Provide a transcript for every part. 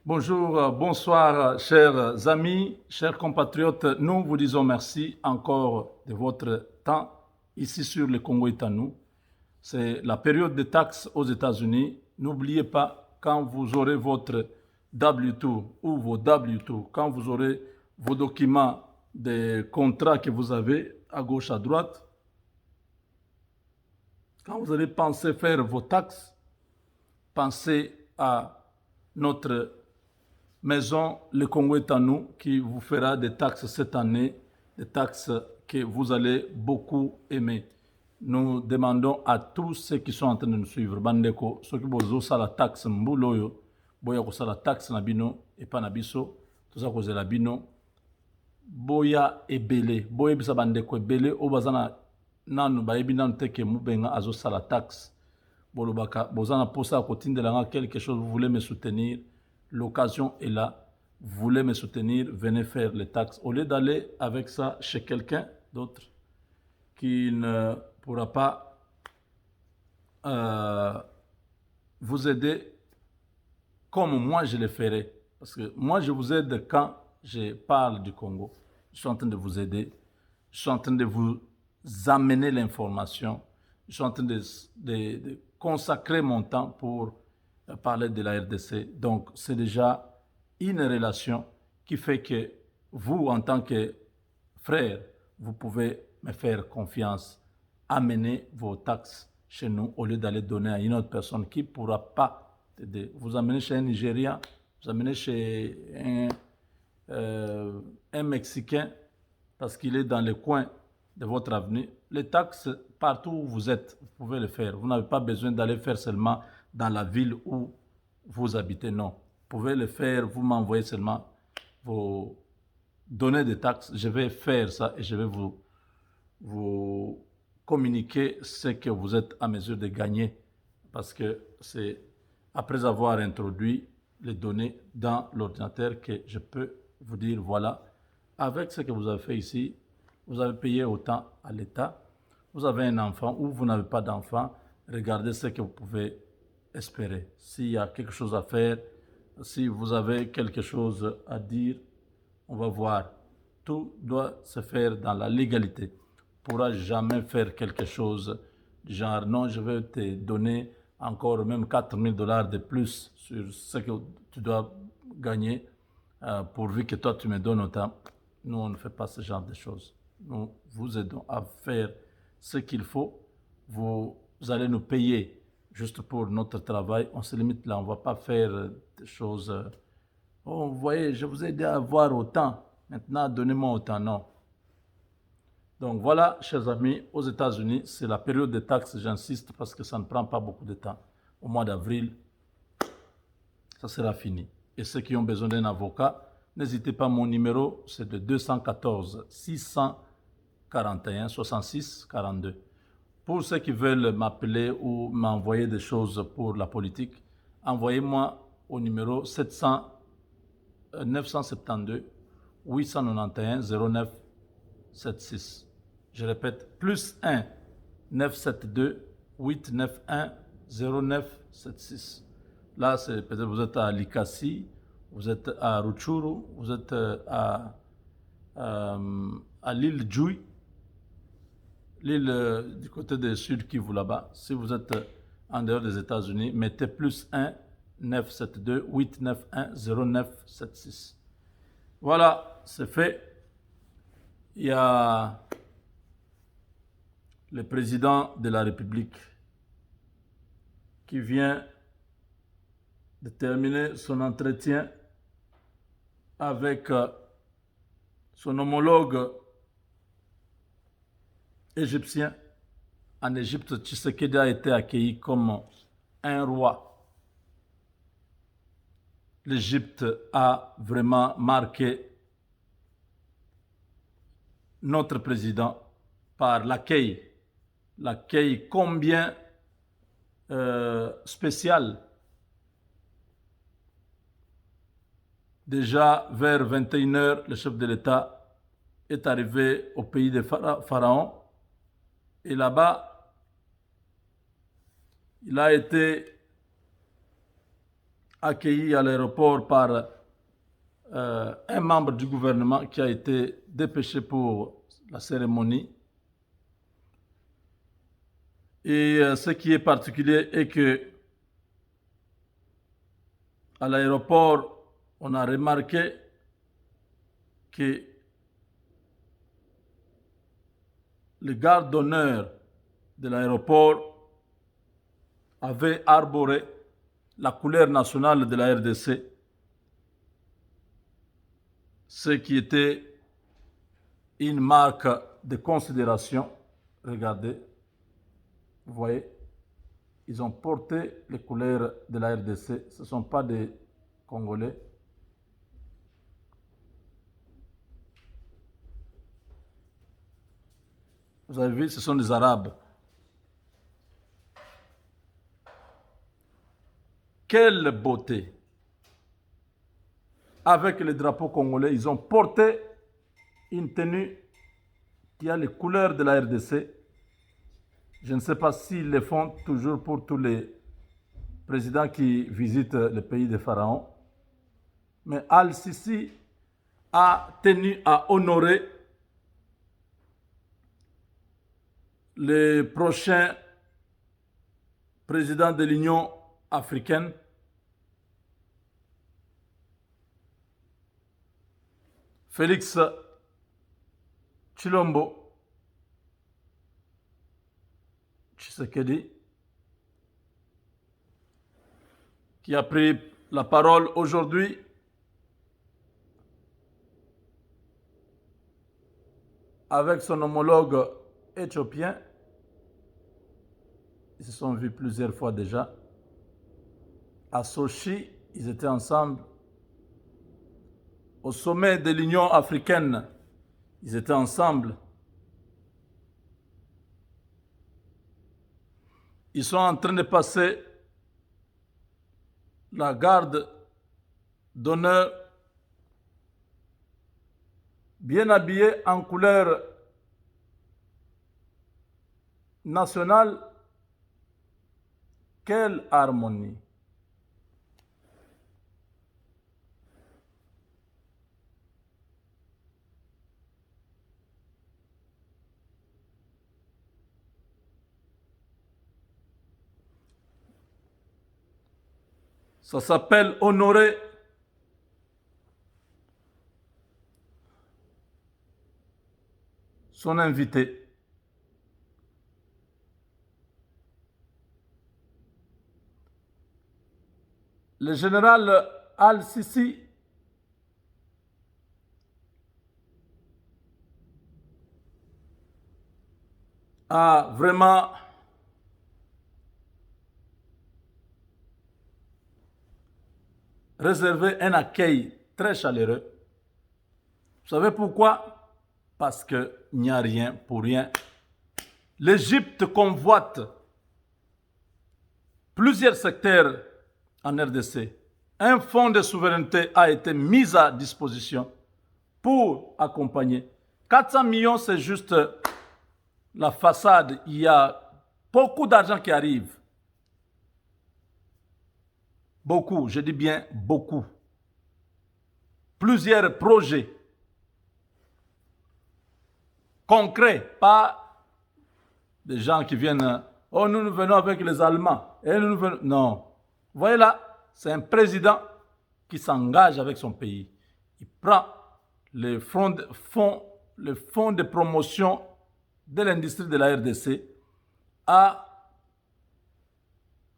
Bonjour, bonsoir, chers amis, chers compatriotes. Nous vous disons merci encore de votre temps ici sur le Congo est à nous. C'est la période de taxes aux États-Unis. N'oubliez pas, quand vous aurez votre W2 ou vos W2, quand vous aurez vos documents des contrats que vous avez à gauche, à droite, quand vous allez penser faire vos taxes, pensez à notre maison Le Congo est à nous qui vous fera des taxes cette année, des taxes que vous allez beaucoup aimer. Nous demandons à tous ceux qui sont en train de nous suivre, bandeko, ceux qui bozo la taxe mbuloyo, boya ko la taxe na bino et pas na biso, tout ça cause la bino, boya ebele, boya bisa bandeko ebele o bazana nanu ba ebi nanu teke mubenga azo la taxe. Bolobaka, bozana posa kotindelanga quelque chose, vous voulez me soutenir, l'occasion est là. Vous voulez me soutenir, venez faire les taxes. Au lieu d'aller avec ça chez quelqu'un d'autre qui ne pourra pas vous aider comme moi je le ferai. Parce que moi je vous aide quand je parle du Congo. Je suis en train de vous aider. Je suis en train de vous amener l'information. Je suis en train de consacrer mon temps pour parler de la RDC. Donc, c'est déjà une relation qui fait que vous, en tant que frère, vous pouvez me faire confiance, amener vos taxes chez nous au lieu d'aller donner à une autre personne qui ne pourra pas t'aider. Vous amenez chez un Nigérian, vous amenez chez un Mexicain parce qu'il est dans le coin de votre avenir. Les taxes, partout où vous êtes, vous pouvez le faire. Vous n'avez pas besoin d'aller faire seulement dans la ville où vous habitez. Non. Vous pouvez le faire, vous m'envoyez seulement vos données de taxes. Je vais faire ça et je vais vous communiquer ce que vous êtes à mesure de gagner. Parce que c'est après avoir introduit les données dans l'ordinateur que je peux vous dire, voilà, avec ce que vous avez fait ici, vous avez payé autant à l'État, vous avez un enfant ou vous n'avez pas d'enfant, regardez ce que vous pouvez espérer. S'il y a quelque chose à faire, si vous avez quelque chose à dire, on va voir. Tout doit se faire dans la légalité. On ne pourra jamais faire quelque chose du genre, non, je vais te donner encore même 4 000 dollars de plus sur ce que tu dois gagner pourvu que toi tu me donnes autant. Nous, on ne fait pas ce genre de choses. Nous vous aidons à faire ce qu'il faut. Vous allez nous payer juste pour notre travail. On se limite là, on ne va pas faire des choses. Oh, vous voyez, je vous ai aidé à avoir autant. Maintenant, donnez-moi autant. Non. Donc voilà, chers amis, aux États-Unis, c'est la période des taxes, j'insiste, parce que ça ne prend pas beaucoup de temps. Au mois d'avril, ça sera fini. Et ceux qui ont besoin d'un avocat, n'hésitez pas, mon numéro, c'est de 214 641 66 42. Pour ceux qui veulent m'appeler ou m'envoyer des choses pour la politique, envoyez-moi au numéro 972 891 09 76. Je répète, plus 1 972 891 09 76. Là, c'est peut-être vous êtes à Likasi, vous êtes à Rutshuru, vous êtes à l'île Djoui, l'île du côté du sud Kivu là-bas. Si vous êtes en dehors des États-Unis, mettez plus 1 972 891 09 76. Voilà, c'est fait. Il y a le président de la République qui vient de terminer son entretien avec son homologue égyptien. En Égypte, Tshisekedi a été accueilli comme un roi. L'Égypte a vraiment marqué notre président par l'accueil combien spécial. Déjà vers 21h, le chef de l'État est arrivé au pays des pharaons et là-bas, il a été accueilli à l'aéroport par un membre du gouvernement qui a été dépêché pour la cérémonie. Et ce qui est particulier est que à l'aéroport, on a remarqué que le garde d'honneur de l'aéroport avait arboré la couleur nationale de la RDC, ce qui était une marque de considération. Regardez, vous voyez, ils ont porté les couleurs de la RDC, ce ne sont pas des Congolais. Vous avez vu, ce sont des Arabes. Quelle beauté! Avec le drapeau congolais, ils ont porté une tenue qui a les couleurs de la RDC. Je ne sais pas s'ils le font toujours pour tous les présidents qui visitent le pays des pharaons. Mais Al-Sisi a tenu à honorer le prochain président de l'Union africaine, Félix Tshilombo Tshisekedi, qui a pris la parole aujourd'hui avec son homologue éthiopien. Ils se sont vus plusieurs fois déjà. À Sochi, ils étaient ensemble. Au sommet de l'Union africaine, ils étaient ensemble. Ils sont en train de passer la garde d'honneur bien habillée en couleur nationale. Quelle harmonie! Ça s'appelle honorer son invité. Le général Al-Sisi a vraiment réservé un accueil très chaleureux. Vous savez pourquoi? Parce qu'il n'y a rien pour rien. L'Égypte convoite plusieurs secteurs en RDC. Un fonds de souveraineté a été mis à disposition pour accompagner. 400 millions, c'est juste la façade. Il y a beaucoup d'argent qui arrive. Beaucoup, je dis bien beaucoup. Plusieurs projets concrets, pas des gens qui viennent, oh nous venons avec les Allemands, et nous venons, non. Vous voyez là, c'est un président qui s'engage avec son pays. Il prend le fonds de promotion de l'industrie de la RDC à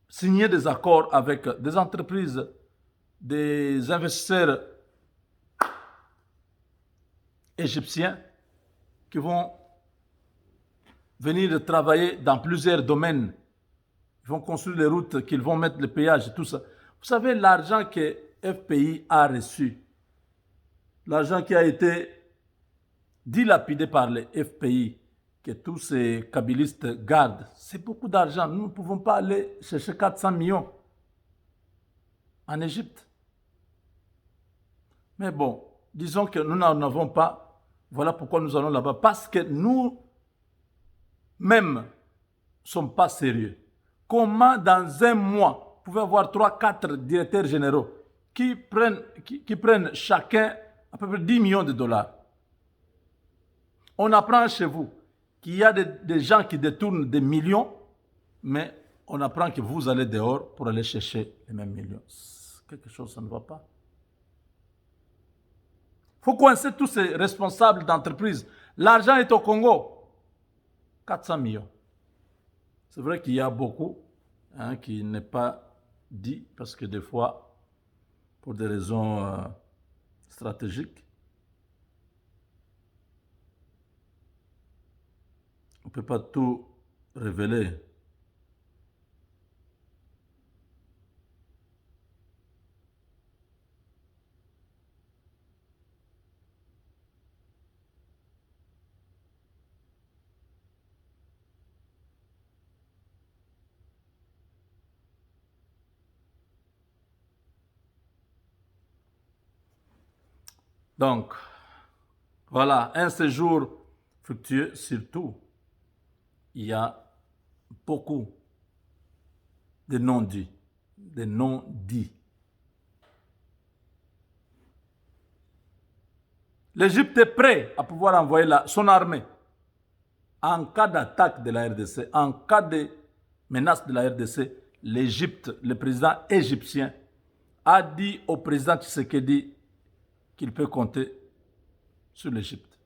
signer des accords avec des entreprises, des investisseurs égyptiens qui vont venir travailler dans plusieurs domaines. Ils vont construire les routes, qu'ils vont mettre les péages et tout ça. Vous savez, l'argent que FPI a reçu, l'argent qui a été dilapidé par les FPI, que tous ces kabylistes gardent, c'est beaucoup d'argent. Nous ne pouvons pas aller chercher 400 millions en Égypte. Mais bon, disons que nous n'en avons pas. Voilà pourquoi nous allons là-bas. Parce que nous-mêmes ne sommes pas sérieux. Comment dans un mois, vous pouvez avoir 3, 4 directeurs généraux qui prennent chacun à peu près 10 millions de dollars. On apprend chez vous qu'il y a des gens qui détournent des millions, mais on apprend que vous allez dehors pour aller chercher les mêmes millions. Quelque chose, ça ne va pas. Il faut coincer tous ces responsables d'entreprise. L'argent est au Congo. 400 millions. C'est vrai qu'il y a beaucoup qui n'est pas dit parce que des fois, pour des raisons stratégiques, on ne peut pas tout révéler. Donc, voilà, un séjour fructueux, surtout, il y a beaucoup de non-dits, de non-dits. L'Égypte est prête à pouvoir envoyer son armée en cas d'attaque de la RDC, en cas de menace de la RDC. L'Égypte, le président égyptien, a dit au président Tshisekedi qu'il peut compter sur l'Égypte.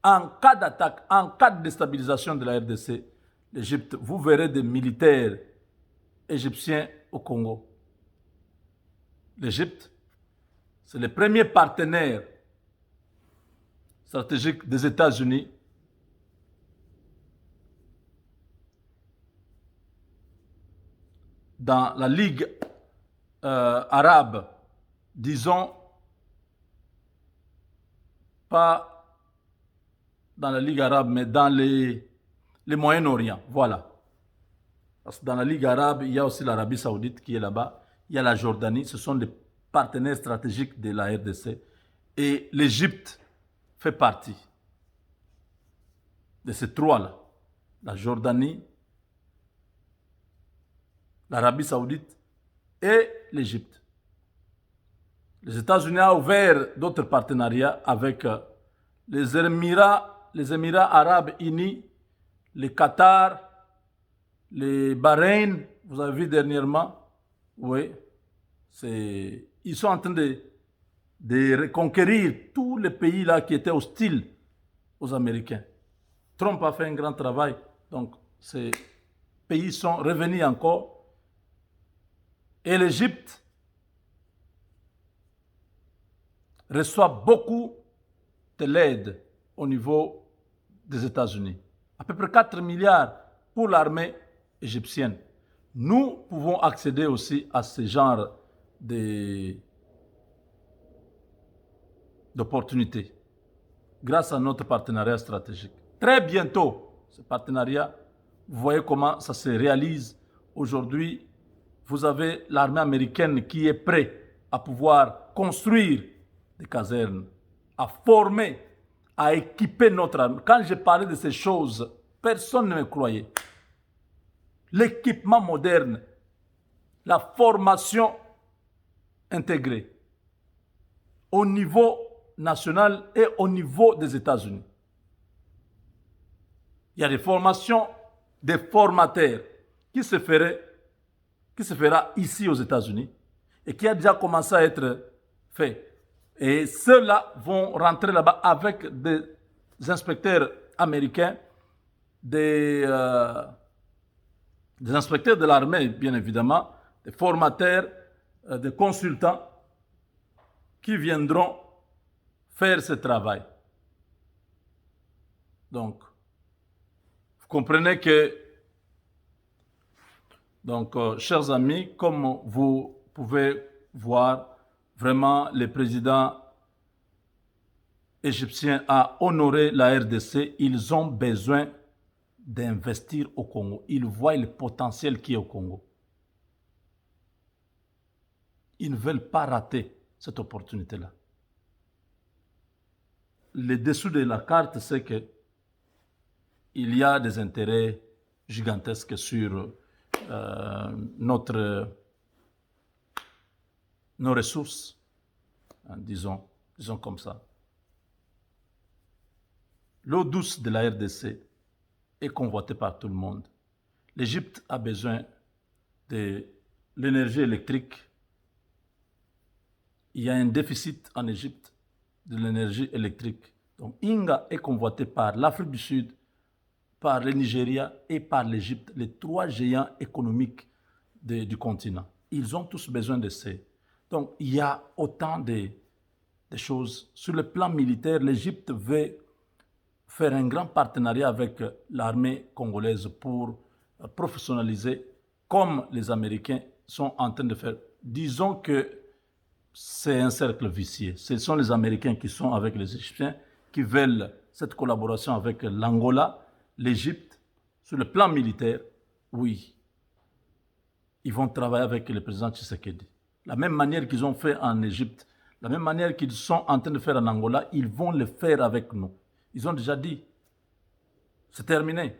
En cas d'attaque, en cas de déstabilisation de la RDC, l'Égypte, vous verrez des militaires égyptiens au Congo. L'Égypte, c'est le premier partenaire stratégique des États-Unis dans la Ligue arabe, disons, pas dans la Ligue arabe, mais dans les Moyen-Orient, voilà. Parce que dans la Ligue arabe, il y a aussi l'Arabie saoudite qui est là-bas, il y a la Jordanie, ce sont des partenaires stratégiques de la RDC. Et l'Égypte fait partie de ces trois-là. La Jordanie, l'Arabie saoudite et l'Égypte. Les États-Unis ont ouvert d'autres partenariats avec les Émirats arabes unis, le Qatar, les Bahreïn, vous avez vu dernièrement, oui, ils sont en train de reconquérir tous les pays là qui étaient hostiles aux Américains. Trump a fait un grand travail, donc ces pays sont revenus encore. Et l'Égypte reçoit beaucoup de l'aide au niveau des États-Unis. À peu près 4 milliards pour l'armée égyptienne. Nous pouvons accéder aussi à ce genre d'opportunités grâce à notre partenariat stratégique. Très bientôt, ce partenariat, vous voyez comment ça se réalise. Aujourd'hui, vous avez l'armée américaine qui est prête à pouvoir construire des casernes, à former, à équiper notre armée. Quand j'ai parlé de ces choses, personne ne me croyait. L'équipement moderne, la formation intégrée au niveau national et au niveau des États-Unis. Il y a des formations des formateurs qui se fera ici aux États-Unis et qui a déjà commencé à être fait. Et ceux-là vont rentrer là-bas avec des inspecteurs américains, des inspecteurs de l'armée, bien évidemment, des formateurs, des consultants qui viendront faire ce travail. Donc, vous comprenez que, chers amis, comme vous pouvez voir, vraiment, le président égyptien a honoré la RDC. Ils ont besoin d'investir au Congo. Ils voient le potentiel qui est au Congo. Ils ne veulent pas rater cette opportunité-là. Le dessous de la carte, c'est que il y a des intérêts gigantesques sur nos ressources, hein, disons comme ça. L'eau douce de la RDC est convoitée par tout le monde. L'Égypte a besoin de l'énergie électrique. Il y a un déficit en Égypte de l'énergie électrique. Donc, Inga est convoité par l'Afrique du Sud, par le Nigeria et par l'Égypte, les trois géants économiques du continent. Ils ont tous besoin de ces. Donc, il y a autant de choses. Sur le plan militaire, l'Égypte veut faire un grand partenariat avec l'armée congolaise pour professionnaliser, comme les Américains sont en train de faire. Disons que c'est un cercle vicieux. Ce sont les Américains qui sont avec les Égyptiens, qui veulent cette collaboration avec l'Angola, l'Égypte. Sur le plan militaire, oui, ils vont travailler avec le président Tshisekedi. La même manière qu'ils ont fait en Égypte, la même manière qu'ils sont en train de faire en Angola, ils vont le faire avec nous. Ils ont déjà dit, c'est terminé.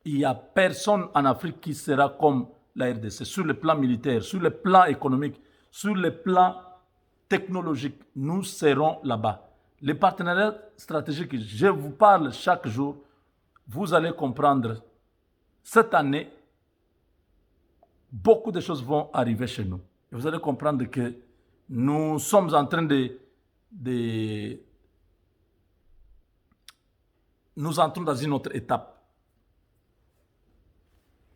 Il n'y a personne en Afrique qui sera comme la RDC, sur le plan militaire, sur le plan économique, sur le plan technologique. Nous serons là-bas. Les partenariats stratégiques, je vous parle chaque jour, vous allez comprendre, cette année, beaucoup de choses vont arriver chez nous. Et vous allez comprendre que nous sommes en train nous entrons dans une autre étape.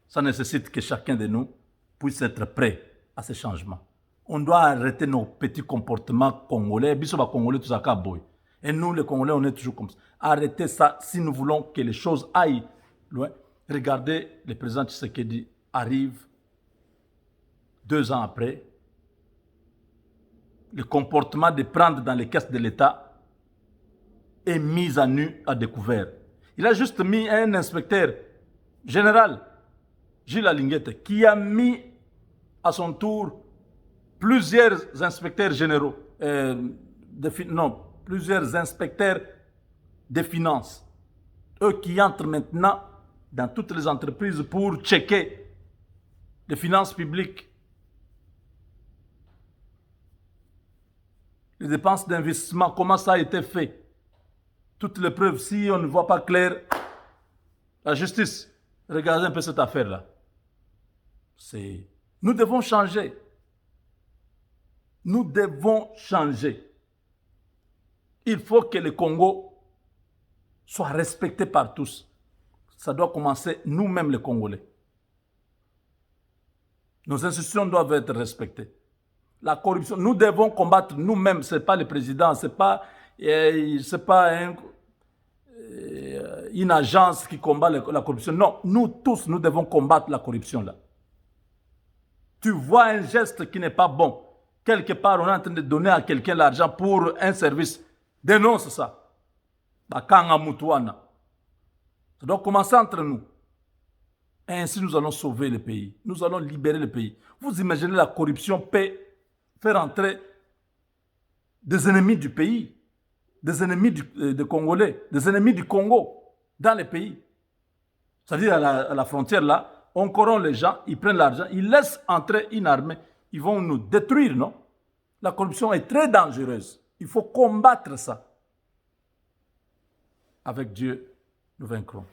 Ça nécessite que chacun de nous puisse être prêt à ces changements. On doit arrêter nos petits comportements congolais. Et nous, les Congolais, on est toujours comme ça. Arrêtez ça si nous voulons que les choses aillent loin. Regardez, le président Tshisekedi arrive 2 ans après. Le comportement de prendre dans les caisses de l'État est mis à nu, à découvert. Il a juste mis un inspecteur général, Gilles Alinguette, qui a mis à son tour plusieurs inspecteurs généraux, plusieurs inspecteurs des finances. Eux qui entrent maintenant dans toutes les entreprises pour checker les finances publiques, les dépenses d'investissement, comment ça a été fait. Toutes les preuves, si on ne voit pas clair, la justice, regardez un peu cette affaire-là. Nous devons changer. Nous devons changer. Il faut que le Congo soit respecté par tous. Ça doit commencer nous-mêmes les Congolais. Nos institutions doivent être respectées. La corruption, nous devons combattre nous-mêmes. Ce n'est pas le président, ce n'est pas une agence qui combat la corruption. Non, nous tous, nous devons combattre la corruption là. Tu vois un geste qui n'est pas bon. Quelque part, on est en train de donner à quelqu'un l'argent pour un service. Dénonce ça. Ça doit commencer entre nous. Et ainsi, nous allons sauver le pays. Nous allons libérer le pays. Vous imaginez la corruption peut faire entrer des ennemis du pays, des ennemis des Congolais, des ennemis du Congo dans le pays. C'est-à-dire à la frontière là, on corrompt les gens, ils prennent l'argent, ils laissent entrer une armée, ils vont nous détruire, non? La corruption est très dangereuse. Il faut combattre ça. Avec Dieu, nous vaincrons.